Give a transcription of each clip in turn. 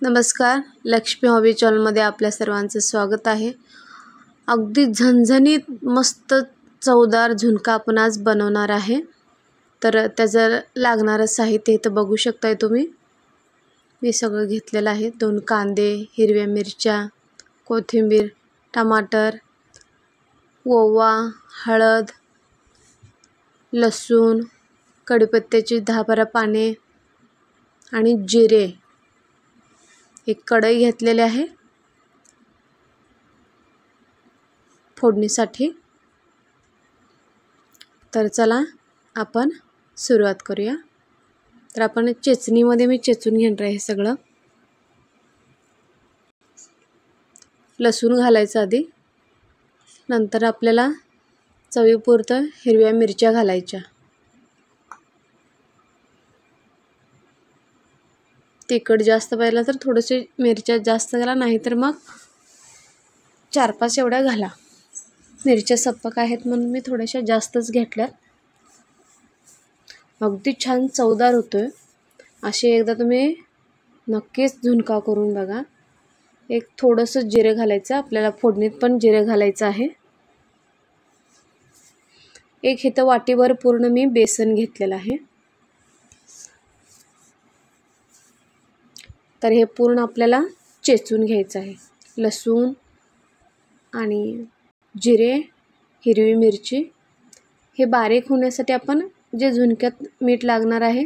नमस्कार, लक्ष्मी हॉबी चॅनलमध्ये आपल्या सर्वांचं स्वागत आहे। अगदी झणझणीत मस्त चवदार झुणका आपण आज बनवणार आहे। तर त्याचं लागणारं साहित्य इथं बघू शकताय तुम्ही। मी सगळं घेतलेलं आहे। 2 कांदे, हिरव्या मिरच्या, कोथिंबीर, टमाटर, ओवा, हळद, लसूण, कढीपत्त्याची 10-12 पाने आणि जिरे। एक कढई घेतलेली आहे फोडणीसाठी। तर चला आपण सुरुवात करूया। तर आपण चेचणीमध्ये मी चेचून घेणार आहे सगळं। लसूण घालायचं आधी, नंतर आपल्याला चवीपुरतं हिरव्या मिरच्या घालायच्या। तिखट जास्त पाहिलं तर थोडेसे मिरच्या जास्त घाला, नाहीतर मग 4-5 एवढ्या घाला। मिरच्या सपक आहेत म्हणून मी थोड्याशा जास्तच घेतल्यात। अगदी छान चवदार होतोय। असे एकदा तुम्ही नक्कीच झुणका करून बघा। एक थोडंसं जिरे घालायचं, आपल्याला फोडणीत पण जिरे घालायचं आहे। एक इथं वाटीभर पूर्ण मी बेसन घेतलेलं आहे। तर हे पूर्ण आपल्याला चेचून घ्यायचं आहे। लसूण आणि जिरे, हिरवी मिरची हे बारीक होण्यासाठी आपण जे झुणक्यात मीठ लागणार आहे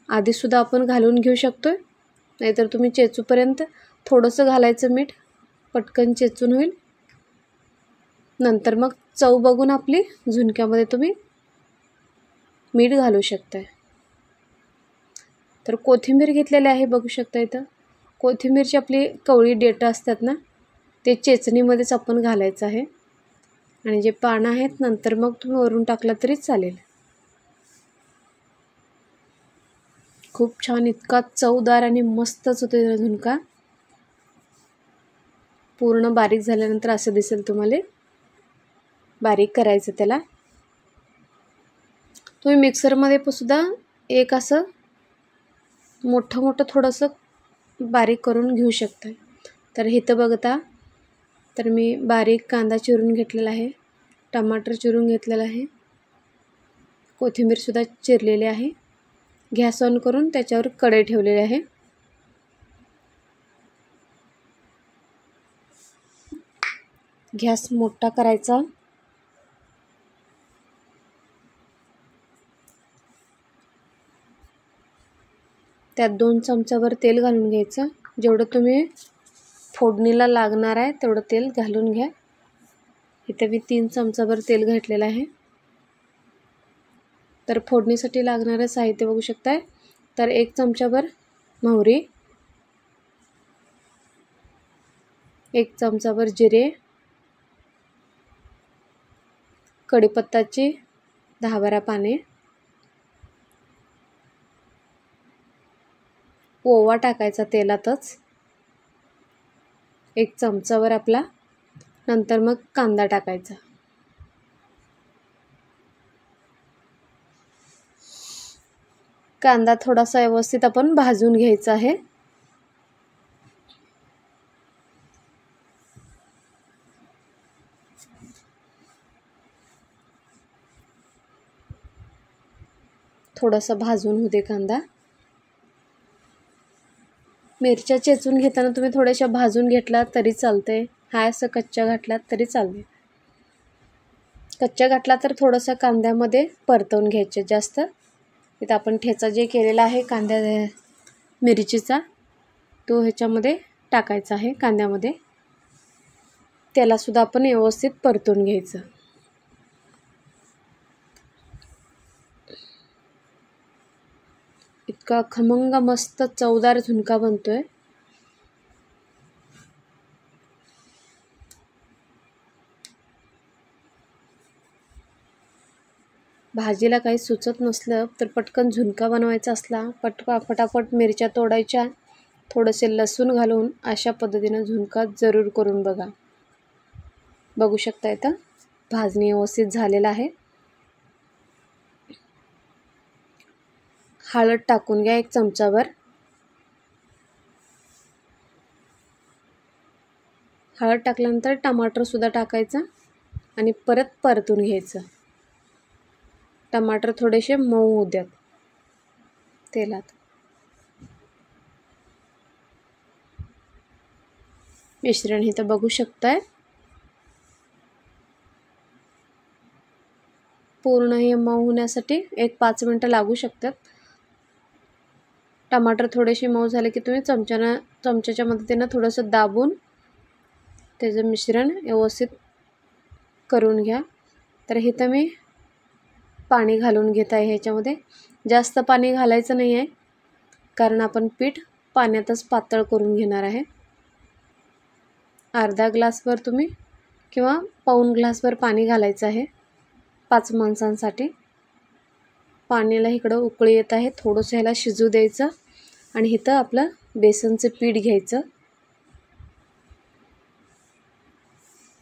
आधी सुद्धा आपण घालून घेऊ शकतो, नाहीतर तुम्ही चेचूपर्यंत थोडंसं घालायचं मीठ, पटकन चेचून होईल। नंतर मग चव बघून आपली झुणक्यामध्ये तुम्ही मीठ घालू शकताय। तर कोथिंबीर घेतलेली आहे, बघू शकता इथं। कोथिंबीरची आपली कवळी देठं असतात ना, ते चेचणीमध्येच आपण घालायचं आहे। आणि जे पानं आहेत नंतर मग तुम्ही वरून टाकला तरी चालेल। खूप छान, इतका चवदार आणि मस्तच होतो झुणका। पूर्ण बारीक झाल्यानंतर असं दिसेल तुम्हाला। बारीक करायचं त्याला। तुम्ही मिक्सरमध्ये सुद्धा एक असं मोठं थोडंसं बारीक करून घेऊ शकता। तर इथं बघता, तर मी बारीक कांदा चिरून घेतलेला आहे, टमाटर चिरून घेतलेला आहे, कोथिंबीर सुद्धा चिरलेली आहे। गॅस ऑन करून त्याच्यावर कढई ठेवलेली आहे। गॅस मोठा करायचा। त्यात 2 चमचाभर तेल घालून घ्यायचं। जेवढं तुम्ही फोडणीला लागणार आहे तेवढं तेल घालून घ्या। इथे मी 3 चमचाभर तेल घातलेलं आहे। तर फोडणीसाठी लागणारं साहित्य बघू शकताय। तर 1 चमचाभर मोहरी, 1 चमचाभर जिरे, कढीपत्त्याची 10-12 पाने, ओवा टाकायचा तेलातच 1 चमचाभर आपला, नंतर मग कांदा टाकायचा। कांदा थोडासा व्यवस्थित आपण भाजून घ्यायचा आहे। थोडासा भाजून होऊ दे कांदा। मिरच्या चेचून घेताना तुम्ही थोड्याशा भाजून घेतला तरी चालते, हाय असं कच्च्या घातलात तरी चालते। कच्च्या घातला तर थोडंसं कांद्यामध्ये परतवून घ्यायचे जास्त। इथं आपण ठेचा जे केलेला आहे मिरचीचा, तो ह्याच्यामध्ये टाकायचा आहे कांद्यामध्ये। त्याला सुद्धा आपण व्यवस्थित परतून घ्यायचं। इतका खमंग मस्त चवदार झुणका बनतोय। भाजीला काही सुचत नसलं तर पटकन झुणका बनवायचा असला, फटाफट मिरच्या तोडायच्या, थोडेसे लसूण घालून अशा पद्धतीने झुणका जरूर करून बघा। बघू शकता इथं भाजणी व्यवस्थित झालेला आहे। हळद टाकून घ्या 1 चमचाभर, हळद टाकल्यानंतर टमाटरसुद्धा टाकायचं आणि परत परतून घ्यायचं. टमाटर थोडेसे मऊ होऊ द्यात तेलात. मिश्रण इथं बघू शकताय पूर्ण हे मऊ होण्यासाठी 1-5 मिनटं लागू शकतात. टमाटर थोडेसे मऊ झाले की तुम्ही चमच्याच्या मदतीनं थोडंसं दाबून त्याचं मिश्रण व्यवस्थित करून घ्या. तर इथं मी पाणी घालून घेत आहे. ह्याच्यामध्ये जास्त पाणी घालायचं नाही आहे कारण आपण पीठ पाण्यातच पातळ करून घेणार आहे. अर्धा ग्लासभर तुम्ही किंवा पाऊण ग्लासभर पाणी घालायचं आहे 5 माणसांसाठी. पाण्याला इकडं उकळी येत आहे. थोडंसं ह्याला शिजू द्यायचं आणि इथं आपलं बेसनचं पीठ घ्यायचं.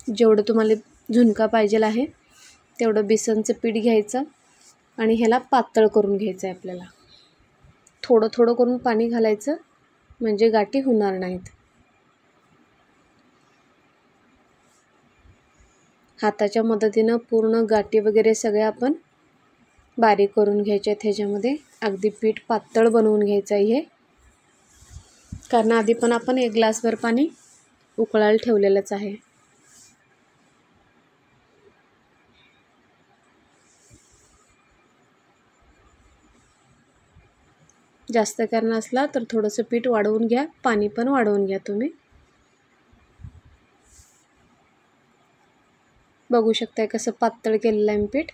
जेवढं तुम्हाला झुणका पाहिजे आहे तेवढं बेसनचं पीठ घ्यायचं आणि ह्याला पातळ करून घ्यायचं आहे आपल्याला. थोडं थोडं करून पाणी घालायचं म्हणजे गाठी होणार नाहीत. हाताच्या मदतीनं पूर्ण गाठी वगैरे सगळे आपण बारीक करून घ्यायचे आहेत. ह्याच्यामध्ये अगदी पीठ पातळ बनवून घ्यायचं आहे हे, कारण आधी पण आपण 1 ग्लासभर पाणी उकळायला ठेवलेलंच आहे. जास्त करणं असला तर थोडंसं पीठ वाढवून घ्या, पाणी पण वाढवून घ्या तुम्ही. बघू शकताय कसं पातळ केलेलं आहे पीठ.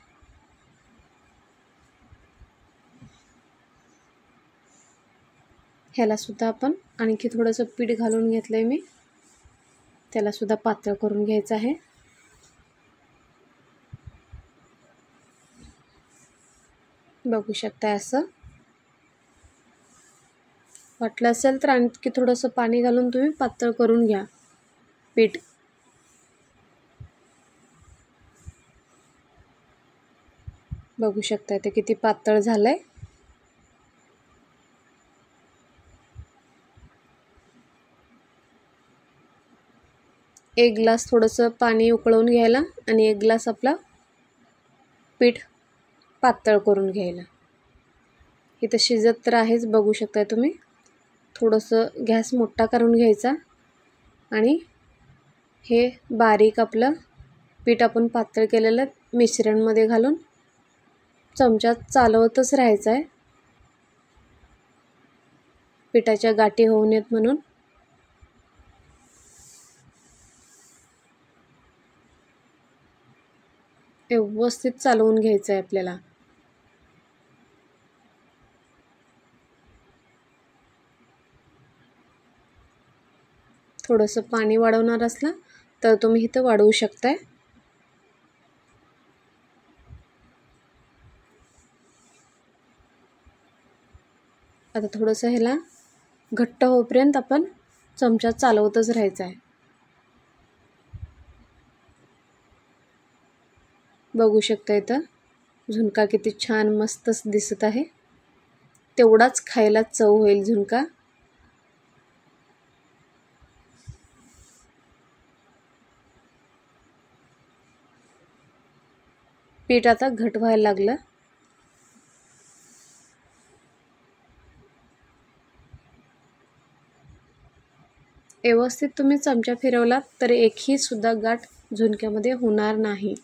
ह्याला सुद्धा आपण आणखी थोडंसं पीठ घालून घेतलंय मी. त्याला सुद्धा पातळ करून घ्यायचं आहे. बघू शकताय असं. वाटलं असेल तर आणखी थोडंसं पाणी घालून तुम्ही पातळ करून घ्या पीठ. बघू शकताय ते किती पातळ झालंय. एक ग्लास थोडंसं पाणी उकळवून घ्यायला आणि 1 ग्लास आपला पीठ पातळ करून घ्यायला. इथं शिजत तर आहेच बघू शकताय तुम्ही. थोडंसं गॅस मोठा करून घ्यायचा आणि हे बारीक आपलं पीठ आपण पातळ केलेलं मिश्रणमध्ये घालून चमच्यात चालवतच राहायचं आहे, पिठाच्या गाठी होऊ नयेत म्हणून. व्यवस्थित चालवून घ्यायचं आहे आपल्याला. थोडंसं पाणी वाढवणार असला तर तुम्ही इथं वाढवू शकताय. आता थोडंसं ह्याला घट्ट होईपर्यंत आपण चमचा चालवतच राहायचं आहे. बघू शकता इथं झुणका किती छान मस्तच दिसत आहे. तेवढाच खायला चव होईल झुणका. पीठ आता घट व्हायला लागलं. व्यवस्थित तुम्ही चमचा फिरवला तर एकही सुद्धा गाठ झुणक्यामध्ये होणार नाही.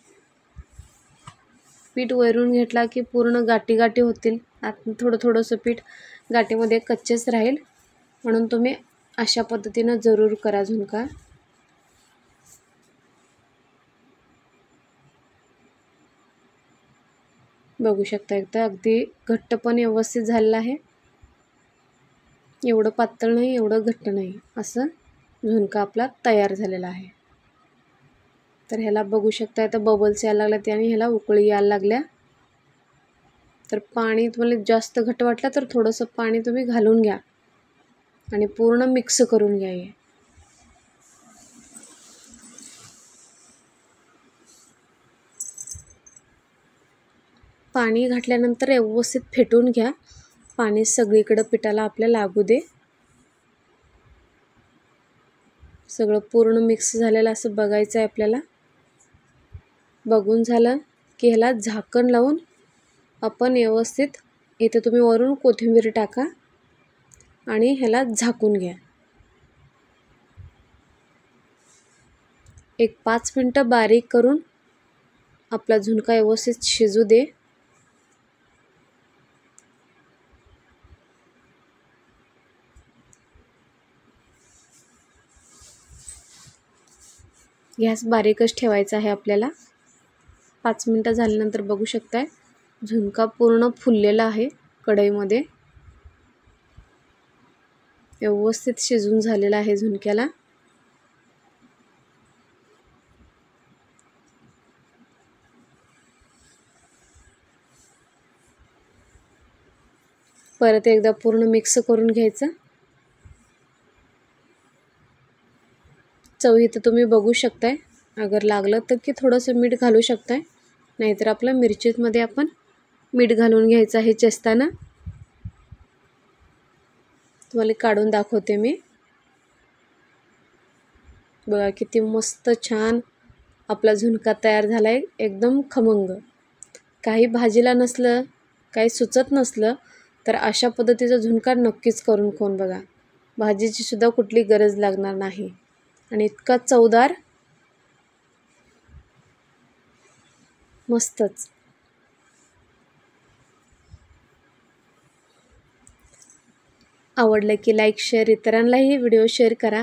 पीठ वरून घेतला की पूर्ण गाठी गाठी होतील. आता थोडंसं पीठ गाठीमध्ये कच्चेच राहील, म्हणून तुम्ही अशा पद्धतीनं जरूर करा झुणका. बघू शकता एकदा अगदी घट्ट पण व्यवस्थित झालेलं आहे. एवढं पातळ नाही, एवढं घट्ट नाही, असं झुणका आपला तयार झालेला आहे. तर ह्याला बघू शकता आता बबल्स यायला लागल्या त्याने ह्याला उकळी यायला लागल्या. तर पाणी तुम्हाला जास्त घट्ट वाटलं तर थोडंसं पाणी तुम्ही घालून घ्या आणि पूर्ण मिक्स करून घ्या. हे पाणी घातल्यानंतर व्यवस्थित फेटून घ्या. पाणी सगळीकडे पिठाला आपल्या लागू दे. सगळं पूर्ण मिक्स झालेलं असं बघायचं आहे आपल्याला. बघून झालं की ह्याला झाकण लावून आपण व्यवस्थित, इथे तुम्ही वरून कोथिंबीर टाका आणि ह्याला झाकून घ्या. एक 5 मिनटं बारीक करून आपला झुणका व्यवस्थित शिजू दे. गॅस बारीकच ठेवायचा आहे आपल्याला. 5 मिनटं झाल्यानंतर बघू शकताय झुणका पूर्ण फुललेला आहे कढईमध्ये. व्यवस्थित शिजून झालेला आहे झुणक्याला. परत एकदा पूर्ण मिक्स करून घ्यायचं. चवीत तुम्ही बघू शकताय, अगर लागलं तर की थोडंसं मीठ घालू शकताय, नाहीतर आपलं मिरचीमध्ये आपण मीठ घालून घ्यायचं आहे चेस्ताना. तुम्हाला काढून दाखवते मी. बघा किती मस्त छान आपला झुणका तयार झालाय, एकदम खमंग. काही भाजीला नसलं, काही सुचत नसलं तर अशा पद्धतीचा झुणका नक्कीच करून खाऊन बघा. भाजीची सुद्धा कुठली गरज लागणार नाही आणि इतका चवदार, मस्तच. आवडलं की लाईक शेअर, इतरांनाही व्हिडिओ शेअर करा.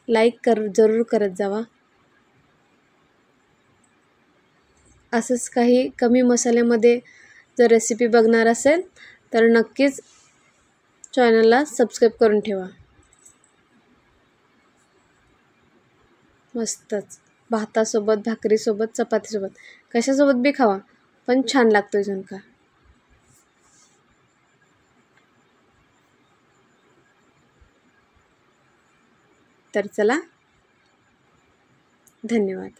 लाईक जरूर करत जावा. असंच काही कमी मसाल्यामध्ये जर रेसिपी बघणार असेल तर नक्कीच चॅनलला सबस्क्राईब करून ठेवा. मस्तच. भातासोबत, भाकरीसोबत, चपातीसोबत, कशासोबत बी खावा, पण छान लागतो झुणका. तर चला, धन्यवाद.